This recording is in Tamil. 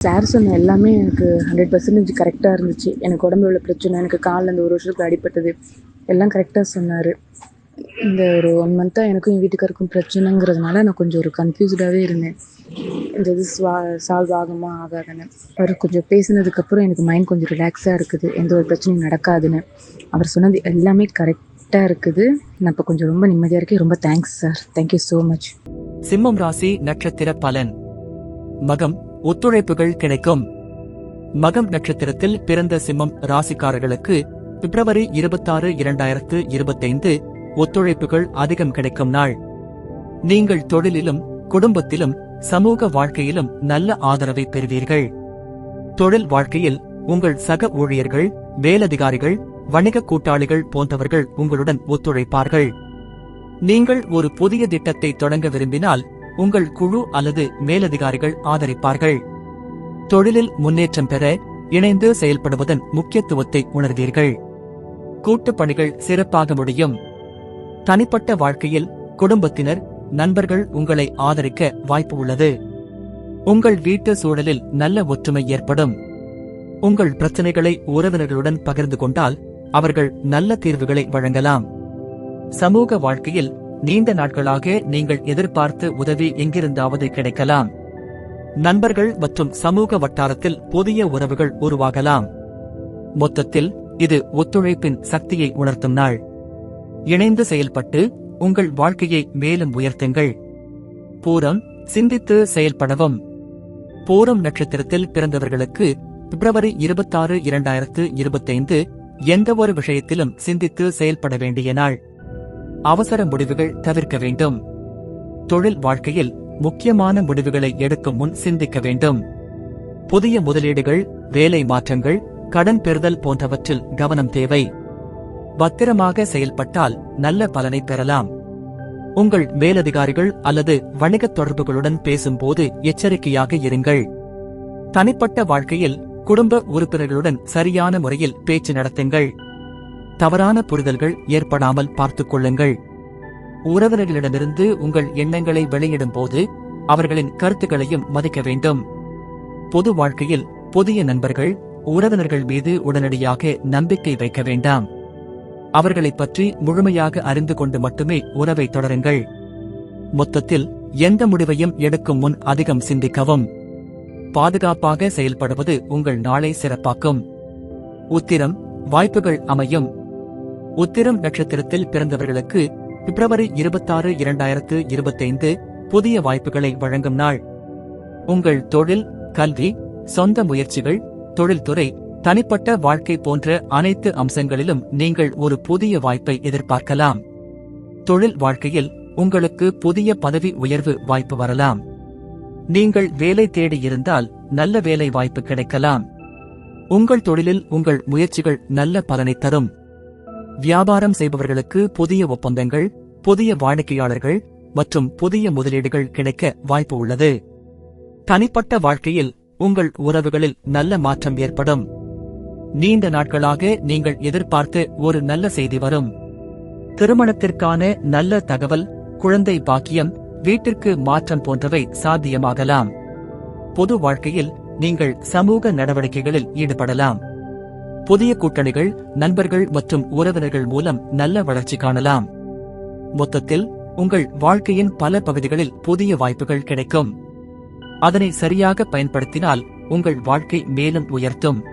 சார் சொன்ன எல்லாமே எனக்கு 100% கரெக்டாக இருந்துச்சு. எனக்கு உடம்புல உள்ள பிரச்சனை, எனக்கு காலில் இந்த 1 வருஷத்துக்கு அடிபட்டது எல்லாம் கரெக்டாக சொன்னார். இந்த ஒரு 1 மந்த்தாக எனக்கும் என் வீட்டுக்காருக்கும் பிரச்சனைங்கிறதுனால நான் கொஞ்சம் ஒரு கன்ஃபியூஸ்டாகவே இருந்தேன். இந்த இது சால்வ் ஆகுமா ஆகாதுன்னு. அவர் கொஞ்சம் பேசினதுக்கப்புறம் எனக்கு மைண்ட் கொஞ்சம் ரிலாக்ஸாக இருக்குது, எந்த ஒரு பிரச்சனையும் நடக்காதுன்னு. அவர் சொன்னது எல்லாமே கரெக்டாக இருக்குது. நான் இப்போ கொஞ்சம் ரொம்ப நிம்மதியாக இருக்கேன். ரொம்ப thanks sir. Thank you so much. சிம்மம் ராசி நட்சத்திர பலன். மகம், ஒத்துழைப்புகள் கிடைக்கும். மகம் நட்சத்திரத்தில் பிறந்த சிம்மம் ராசிக்காரர்களுக்கு பிப்ரவரி 26, 2025 ஒத்துழைப்புகள் அதிகம் கிடைக்கும் நாள். நீங்கள் தொழிலிலும் குடும்பத்திலும் சமூக வாழ்க்கையிலும் நல்ல ஆதரவை பெறுவீர்கள். தொழில் வாழ்க்கையில் உங்கள் சக ஊழியர்கள், மேலதிகாரிகள், வணிக கூட்டாளிகள் போன்றவர்கள் உங்களுடன் ஒத்துழைப்பார்கள். நீங்கள் ஒரு புதிய திட்டத்தை தொடங்க விரும்பினால் உங்கள் குழு அல்லது மேலதிகாரிகள் ஆதரிப்பார்கள். தொழிலில் முன்னேற்றம் பெற இணைந்து செயல்படுவதன் முக்கியத்துவத்தை உணர்வீர்கள். கூட்டுப் பணிகள் சிறப்பாக முடியும். தனிப்பட்ட வாழ்க்கையில் குடும்பத்தினர், நண்பர்கள் உங்களை ஆதரிக்க வாய்ப்பு உள்ளது. உங்கள் வீட்டு சூழலில் நல்ல ஒற்றுமை ஏற்படும். உங்கள் பிரச்சனைகளை உறவினர்களுடன் பகிர்ந்து கொண்டால் அவர்கள் நல்ல தீர்வுகளை வழங்கலாம். சமூக வாழ்க்கையில் நீண்ட நாட்களாக நீங்கள் எதிர்பார்த்த உதவி எங்கிருந்தாவது கிடைக்கலாம். நண்பர்கள் மற்றும் சமூக வட்டாரத்தில் புதிய உறவுகள் உருவாகலாம். மொத்தத்தில் இது ஒத்துழைப்பின் சக்தியை உணர்த்தும் நாள். இணைந்து செயல்பட்டு உங்கள் வாழ்க்கையை மேலும் உயர்த்துங்கள். பூரம், சிந்தித்து செயல்படவும். பூரம் நட்சத்திரத்தில் பிறந்தவர்களுக்கு பிப்ரவரி 26, 2025 எந்தவொரு விஷயத்திலும் சிந்தித்து செயல்பட வேண்டிய நாள். அவசர முடிவுகள் தவிர்க்க வேண்டும். தொழில் வாழ்க்கையில் முக்கியமான முடிவுகளை எடுக்கும் முன் சிந்திக்க வேண்டும். புதிய முதலீடுகள், வேலை மாற்றங்கள், கடன் பெறுதல் போன்றவற்றில் கவனம் தேவை. பத்திரமாக செயல்பட்டால் நல்ல பலனை பெறலாம். உங்கள் மேலதிகாரிகள் அல்லது வணிகத் தொடர்புகளுடன் பேசும்போது எச்சரிக்கையாக இருங்கள். தனிப்பட்ட வாழ்க்கையில் குடும்ப உறுப்பினர்களுடன் சரியான முறையில் பேச்சு நடத்துங்கள். தவறான புரிதல்கள் ஏற்படாமல் பார்த்துக் கொள்ளுங்கள். உறவினர்களிடமிருந்து உங்கள் எண்ணங்களை வெளியிடும் போது அவர்களின் கருத்துக்களையும் மதிக்க வேண்டும். பொது வாழ்க்கையில் புதிய நண்பர்கள், உறவினர்கள் மீது உடனடியாக நம்பிக்கை வைக்க வேண்டாம். அவர்களைப் பற்றி முழுமையாக அறிந்து கொண்டு மட்டுமே உறவை தொடருங்கள். மொத்தத்தில் எந்த முடிவையும் எடுக்கும் முன் அதிகம் சிந்திக்கவும். பாதுகாப்பாக செயல்படுவது உங்கள் நாளை சிறப்பாக்கும். உத்திரம், வாய்ப்புகள் அமையும். உத்திரம் நட்சத்திரத்தில் பிறந்தவர்களுக்கு பிப்ரவரி 26, 2025 புதிய வாய்ப்புகளை வழங்கும் நாள். உங்கள் தொழில், கல்வி, சொந்த முயற்சிகள், தொழில்துறை, தனிப்பட்ட வாழ்க்கை போன்ற அனைத்து அம்சங்களிலும் நீங்கள் ஒரு புதிய வாய்ப்பை எதிர்பார்க்கலாம். தொழில் வாழ்க்கையில் உங்களுக்கு புதிய பதவி உயர்வு வாய்ப்பு வரலாம். நீங்கள் வேலை தேடி இருந்தால் நல்ல வேலை வாய்ப்பு கிடைக்கலாம். உங்கள் தொழிலில் உங்கள் முயற்சிகள் நல்ல பலனை தரும். வியாபாரம் செய்பவர்களுக்கு புதிய ஒப்பந்தங்கள், புதிய வாடிக்கையாளர்கள் மற்றும் புதிய முதலீடுகள் கிடைக்க வாய்ப்பு உள்ளது. தனிப்பட்ட வாழ்க்கையில் உங்கள் உறவுகளில் நல்ல மாற்றம் ஏற்படும். நீண்ட நாட்களாக நீங்கள் எதிர்பார்த்த ஒரு நல்ல செய்தி வரும். திருமணத்திற்கான நல்ல தகவல், குழந்தை பாக்கியம், வீட்டிற்கு மாற்றம் போன்றவை சாத்தியமாகலாம். பொது வாழ்க்கையில் நீங்கள் சமூக நடவடிக்கைகளில் ஈடுபடலாம். புதிய கூட்டணிகள், நண்பர்கள் மற்றும் உறவினர்கள் மூலம் நல்ல வளர்ச்சி காணலாம். மொத்தத்தில் உங்கள் வாழ்க்கையின் பல பகுதிகளில் புதிய வாய்ப்புகள் கிடைக்கும். அதனை சரியாக பயன்படுத்தினால் உங்கள் வாழ்க்கை மேலும் உயர்த்தும்.